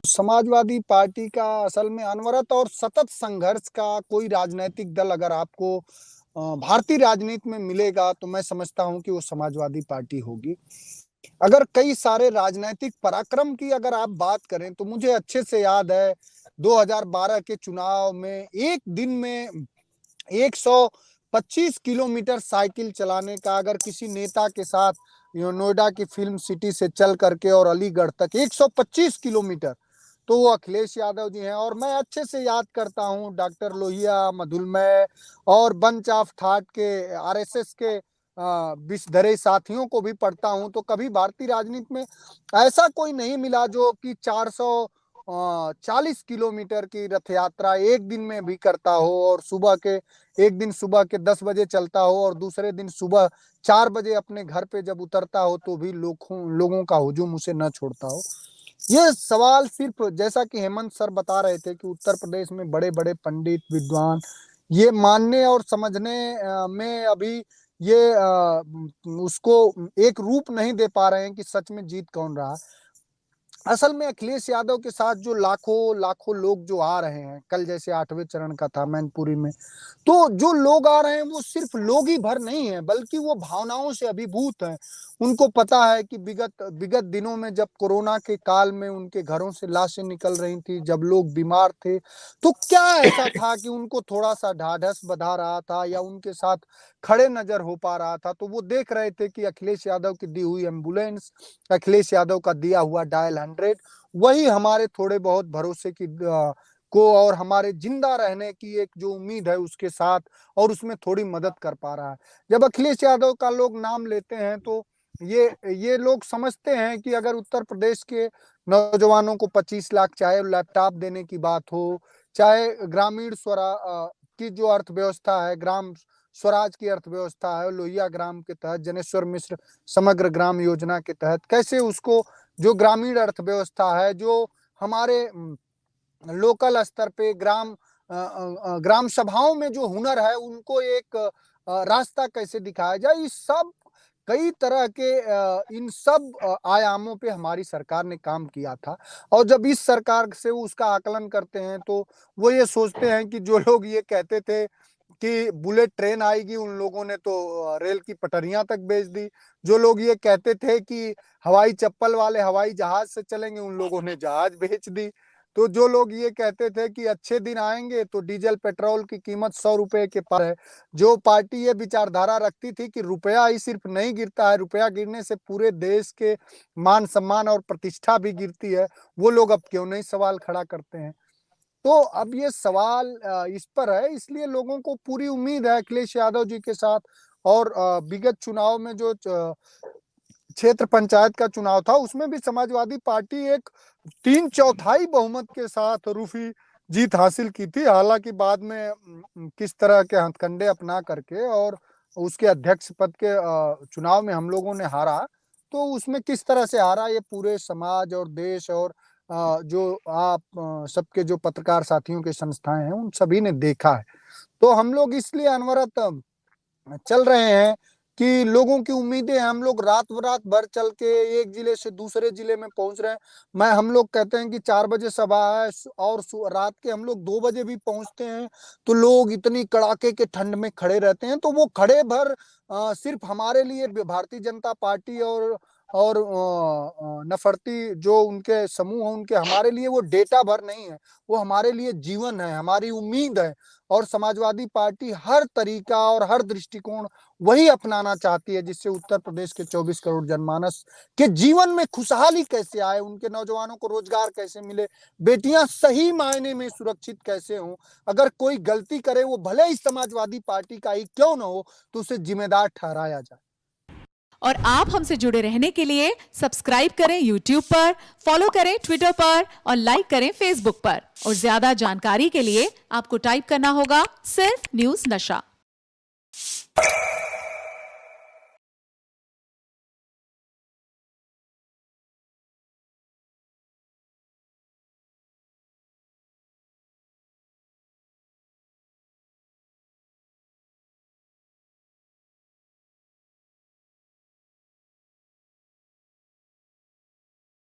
Samajwadi party का असल में अनवरत और सतत संघर्ष का कोई राजनैतिक दल अगर आपको भारतीय राजनीति में मिलेगा तो मैं समझता हूँ कि वो समाजवादी पार्टी होगी। अगर कई सारे राजनैतिक पराक्रम की अगर आप बात करें तो मुझे अच्छे से याद है 2012 के चुनाव में एक दिन में 125 किलोमीटर साइकिल चलाने का अगर किसी नेता के साथ नोएडा की फिल्म सिटी से चल करके और अलीगढ़ तक 125 किलोमीटर, तो वो अखिलेश यादव जी हैं। और मैं अच्छे से याद करता हूँ डॉक्टर लोहिया, मधुलमय और बंच ऑफ थॉट के आरएसएस के विषधरे साथियों को भी पढ़ता हूँ, तो कभी भारतीय राजनीति में ऐसा कोई नहीं मिला जो कि 440 किलोमीटर की रथ यात्रा एक दिन में भी करता हो और एक दिन सुबह के 10 बजे चलता हो और दूसरे दिन सुबह 4 बजे अपने घर पे जब उतरता हो तो भी लोगों का हुजूम उसे न छोड़ता हो। ये सवाल सिर्फ जैसा कि हेमंत सर बता रहे थे कि उत्तर प्रदेश में बड़े-बड़े पंडित, विद्वान ये मानने और समझने में अभी ये उसको एक रूप नहीं दे पा रहे हैं कि सच में जीत कौन रहा। असल में अखिलेश यादव के साथ जो लाखों लोग जो आ रहे हैं, कल जैसे 8वें चरण का था मैनपुरी में, तो जो लोग आ रहे हैं वो सिर्फ लोग ही भर नहीं है बल्कि वो भावनाओं से अभिभूत हैं। उनको पता है कि विगत विगत दिनों में जब कोरोना के काल में उनके घरों से लाशें निकल रही थी, जब लोग बीमार थे, तो क्या ऐसा था कि उनको थोड़ा-सा ढाढ़स बंधा रहा था या उनके साथ खड़े नज़र हो पा रहा था। तो वो देख रहे थे कि अखिलेश यादव की दी हुई एम्बुलेंस, अखिलेश यादव का दिया हुआ डायल 100 वही हमारे थोड़े बहुत भरोसे की को और हमारे जिंदा रहने की एक जो उम्मीद है उसके साथ और उसमें थोड़ी मदद कर पा रहा है। जब अखिलेश यादव का लोग नाम लेते हैं तो ये लोग समझते हैं कि अगर उत्तर प्रदेश के नौजवानों को 25 लाख चाहे लैपटॉप देने की बात हो, चाहे की जो अर्थव्यवस्था है, ग्राम स्वराज की अर्थव्यवस्था है, लोहिया ग्राम के तहत, जनेश्वर मिश्र समग्र ग्राम योजना के तहत कैसे उसको जो ग्रामीण अर्थव्यवस्था है, जो हमारे लोकल स्तर पे ग्राम सभाओं में जो हुनर है उनको एक रास्ता कैसे दिखाया जाए, इस सब कई तरह के इन सब आयामों पे हमारी सरकार ने काम किया था। और जब इस सरकार से उसका आकलन करते हैं तो वो ये सोचते हैं कि जो लोग ये कहते थे कि बुलेट ट्रेन आएगी, उन लोगों ने तो रेल की पटरियां तक बेच दी। जो लोग ये कहते थे कि हवाई चप्पल वाले हवाई जहाज से चलेंगे, उन लोगों ने जहाज बेच दी। तो जो लोग ये कहते थे कि अच्छे दिन आएंगे तो डीजल पेट्रोल की कीमत 100 रुपए के पार है। जो पार्टी ये विचारधारा रखती थी कि रुपया ही सिर्फ नहीं गिरता है, रुपया गिरने से पूरे देश के मान सम्मान और प्रतिष्ठा भी गिरती है, वो लोग अब क्यों नहीं सवाल खड़ा करते हैं। तो अब ये सवाल इस पर है, इसलिए लोगों को पूरी उम्मीद है अखिलेश यादव जी के साथ। और विगत चुनाव में जो क्षेत्र पंचायत का चुनाव था उसमें भी समाजवादी पार्टी एक 3/4 बहुमत के साथ रूफी जीत हासिल की थी। हालांकि बाद में किस तरह के हथकंडे अपना करके और उसके अध्यक्ष पद के चुनाव में हम लोगों ने हारा, तो उसमें किस तरह से हारा ये पूरे समाज और देश और जो आप सबके जो पत्रकार साथियों के संस्थाएं हैं उन सभी ने देखा है। तो हम लोग इसलिए अनवरत चल रहे हैं कि लोगों की उम्मीदें हम लोग रात भर चल के एक जिले से दूसरे जिले में पहुंच रहे हैं। हम लोग कहते हैं कि 4 बजे सभा है और रात के हम लोग 2 बजे भी पहुंचते हैं तो लोग इतनी कड़ाके के ठंड में खड़े रहते हैं। तो वो खड़े भर सिर्फ हमारे लिए भारतीय जनता पार्टी और नफरती जो उनके समूह हैं उनके हमारे लिए वो डेटा भर नहीं है, वो हमारे लिए जीवन है, हमारी उम्मीद है। और समाजवादी पार्टी हर तरीका और हर दृष्टिकोण वही अपनाना चाहती है जिससे उत्तर प्रदेश के 24 करोड़ जनमानस के जीवन में खुशहाली कैसे आए, उनके नौजवानों को रोजगार कैसे मिले, बेटियां सही मायने में सुरक्षित कैसे हों। अगर कोई गलती करे वो भले ही समाजवादी पार्टी का ही क्यों ना हो तो उसे जिम्मेदार ठहराया जाए। और आप हमसे जुड़े रहने के लिए सब्सक्राइब करें YouTube पर, फॉलो करें ट्विटर पर और लाइक करें Facebook पर। और ज्यादा जानकारी के लिए आपको टाइप करना होगा सिर्फ न्यूज़ नशा।